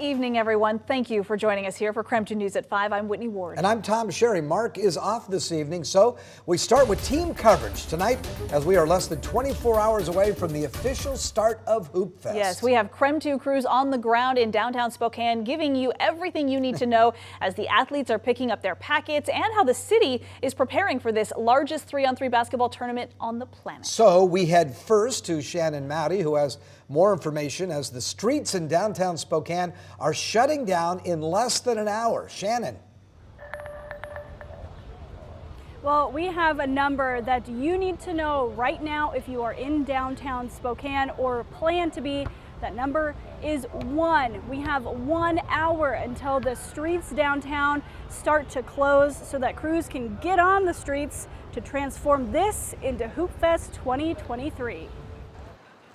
evening, everyone. Thank you for joining us here for KREM 2 News at 5. I'm Whitney Ward. And I'm Tom Sherry. Mark is off this evening, so we start with team coverage tonight as we are less than 24 hours away from the official start of Hoopfest. Yes, we have KREM 2 crews on the ground in downtown Spokane giving you everything you need to know as the athletes are picking up their packets and how the city is preparing for this largest 3-on-3 basketball tournament on the planet. So we head first to Shannon Mowdy, who has more information as the streets in downtown Spokane are shutting down in less than an hour. Shannon. Well, we have a number that you need to know right now if you are in downtown Spokane or plan to be. That number is 1. We have 1 hour until the streets downtown start to close so that crews can get on the streets to transform this into Hoopfest 2023.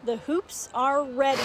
The hoops are ready,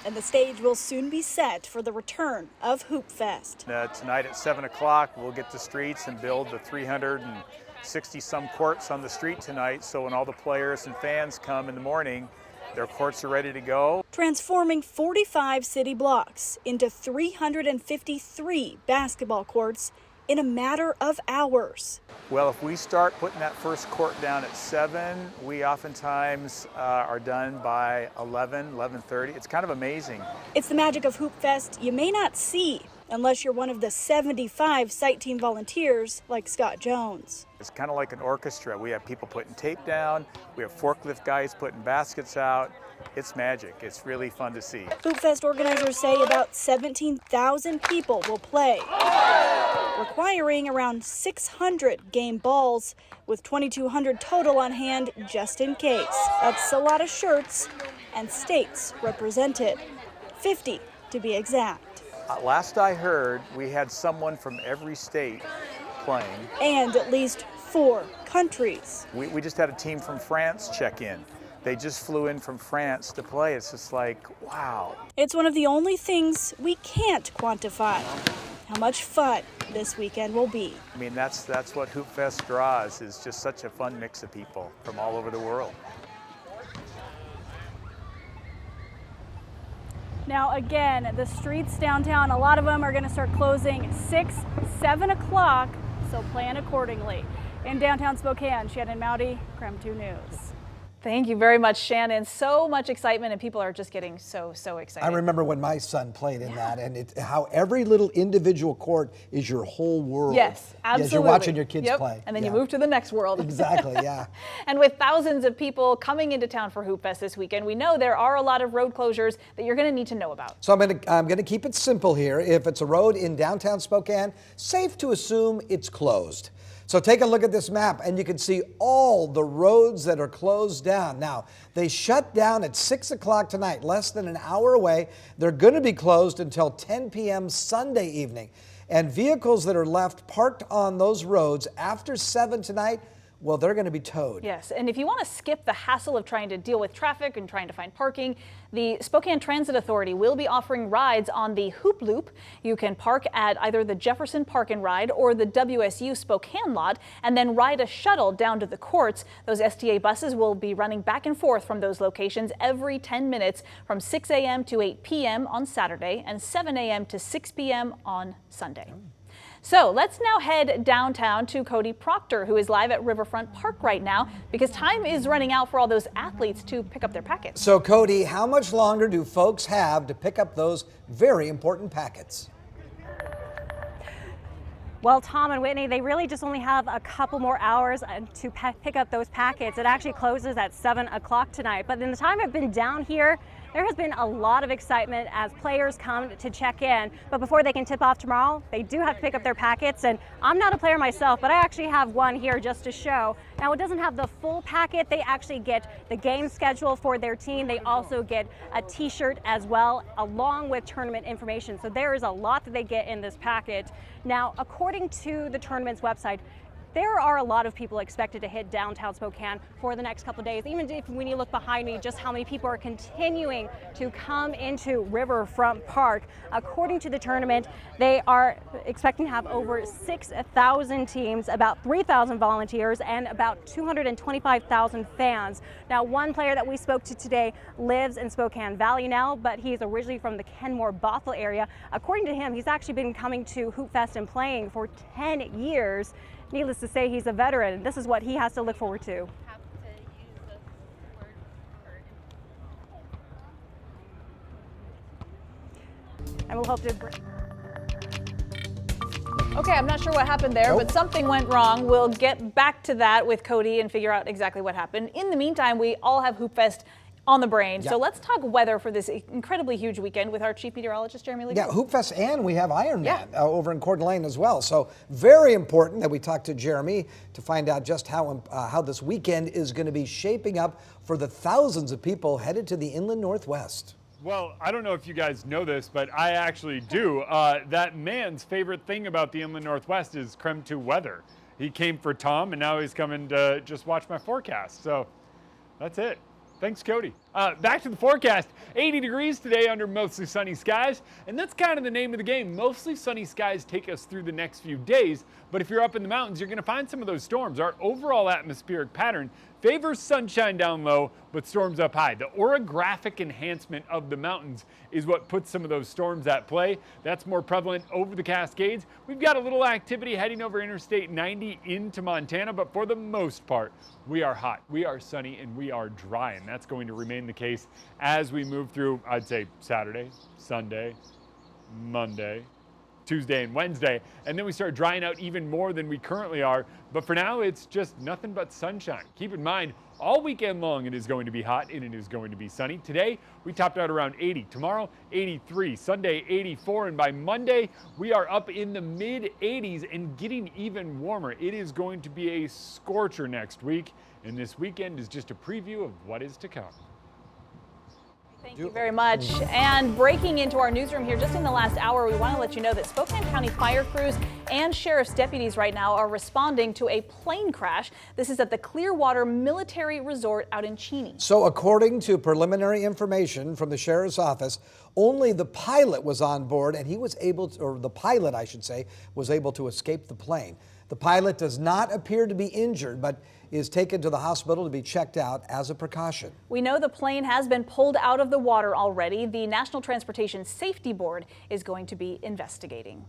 and the stage will soon be set for the return of Hoopfest. Tonight at 7 o'clock, we'll get the streets and build the 360-some courts on the street tonight, so when all the players and fans come in the morning, their courts are ready to go. Transforming 45 city blocks into 353 basketball courts in a matter of hours. Well, if we start putting that first court down at 7, we oftentimes are done by 11:30. It's kind of amazing. It's the magic of Hoopfest you may not see unless you're one of the 75 site team volunteers like Scott Jones. It's kind of like an orchestra. We have people putting tape down, we have forklift guys putting baskets out. It's magic. It's really fun to see. Hoopfest organizers say about 17,000 people will play, requiring around 600 game balls, with 2,200 total on hand just in case. That's a lot of shirts and states represented, 50 to be exact. Last I heard, we had someone from every state playing. And at least 4 countries. We just had a team from France check in. They just flew in from France to play. It's just like, wow. It's one of the only things we can't quantify, how much fun this weekend will be. I mean, that's what Hoopfest draws, is just such a fun mix of people from all over the world. Now again, the streets downtown, a lot of them are going to start closing 6, 7 o'clock, so plan accordingly. In downtown Spokane, Shannon Mowdy, KREM 2 News. Thank you very much, Shannon. So much excitement, and people are just getting so excited. I remember when my son played in that, and how every little individual court is your whole world. Yes, absolutely. As you're watching your kids play. And then you move to the next world. Exactly, yeah. And with thousands of people coming into town for Hoopfest this weekend, we know there are a lot of road closures that you're going to need to know about. So I'm going to keep it simple here. If it's a road in downtown Spokane, safe to assume it's closed. So take a look at this map and you can see all the roads that are closed down. Now, they shut down at 6 o'clock tonight, less than an hour away. They're going to be closed until 10 p.m. Sunday evening. And vehicles that are left parked on those roads after 7 tonight, well, they're going to be towed. Yes, and if you want to skip the hassle of trying to deal with traffic and trying to find parking, the Spokane Transit Authority will be offering rides on the Hoop Loop. You can park at either the Jefferson Park and Ride or the WSU Spokane lot and then ride a shuttle down to the courts. Those STA buses will be running back and forth from those locations every 10 minutes from 6 a.m. to 8 p.m. on Saturday and 7 a.m. to 6 p.m. on Sunday. So let's now head downtown to Cody Proctor, who is live at Riverfront Park right now because time is running out for all those athletes to pick up their packets. So Cody, how much longer do folks have to pick up those very important packets? Well, Tom and Whitney, they really just only have a couple more hours to pick up those packets. It actually closes at 7 o'clock tonight. But in the time I've been down here, there has been a lot of excitement as players come to check in. But before they can tip off tomorrow, they do have to pick up their packets. And I'm not a player myself, but I actually have one here just to show. Now, it doesn't have the full packet. They actually get the game schedule for their team. They also get a t-shirt as well, along with tournament information. So there is a lot that they get in this packet. Now, according to the tournament's website, There are a lot of people expected to hit downtown Spokane for the next couple of days. Even if when you look behind me, just how many people are continuing to come into Riverfront Park. According to the tournament, they are expecting to have over 6,000 teams, about 3,000 volunteers, and about 225,000 fans. Now, one player that we spoke to today lives in Spokane Valley now, but he's originally from the Kenmore-Bothell area. According to him, he's actually been coming to Hoopfest and playing for 10 years. Needless to say, he's a veteran. This is what he has to look forward to. And we'll hope to... Okay, I'm not sure what happened there, but something went wrong. We'll get back to that with Cody and figure out exactly what happened. In the meantime, we all have Hoopfest on the brain. So let's talk weather for this incredibly huge weekend with our chief meteorologist, Jeremy Lee. Yeah, Hoopfest, and we have Ironman over in Coeur d'Alene as well. So very important that we talk to Jeremy to find out just how this weekend is going to be shaping up for the thousands of people headed to the inland Northwest. Well, I don't know if you guys know this, but I actually do. That man's favorite thing about the inland Northwest is KREM 2 weather. He came for Tom, and now he's coming to just watch my forecast. So that's it. Thanks, Cody. Back to the forecast. 80 degrees today under mostly sunny skies, and that's kind of the name of the game. Mostly sunny skies take us through the next few days, but if you're up in the mountains, you're going to find some of those storms. Our overall atmospheric pattern favors sunshine down low, but storms up high. The orographic enhancement of the mountains is what puts some of those storms at play. That's more prevalent over the Cascades. We've got a little activity heading over Interstate 90 into Montana, but for the most part, we are hot, we are sunny, and we are dry, and that's going to remain the case as we move through, I'd say, Saturday, Sunday, Monday, Tuesday, and Wednesday, and then we start drying out even more than we currently are. But for now, it's just nothing but sunshine. Keep in mind, all weekend long it is going to be hot and it is going to be sunny. Today, we topped out around 80. Tomorrow, 83. Sunday, 84. And by Monday, we are up in the mid 80s and getting even warmer. It is going to be a scorcher next week, and this weekend is just a preview of what is to come. Thank you very much. And breaking into our newsroom here just in the last hour, we want to let you know that Spokane County fire crews and sheriff's deputies right now are responding to a plane crash. This is at the Clearwater Military Resort out in Cheney. So according to preliminary information from the sheriff's office, only the pilot was on board, and he was able to, or the pilot, I should say, was able to escape the plane. The pilot does not appear to be injured, but is taken to the hospital to be checked out as a precaution. We know the plane has been pulled out of the water already. The National Transportation Safety Board is going to be investigating.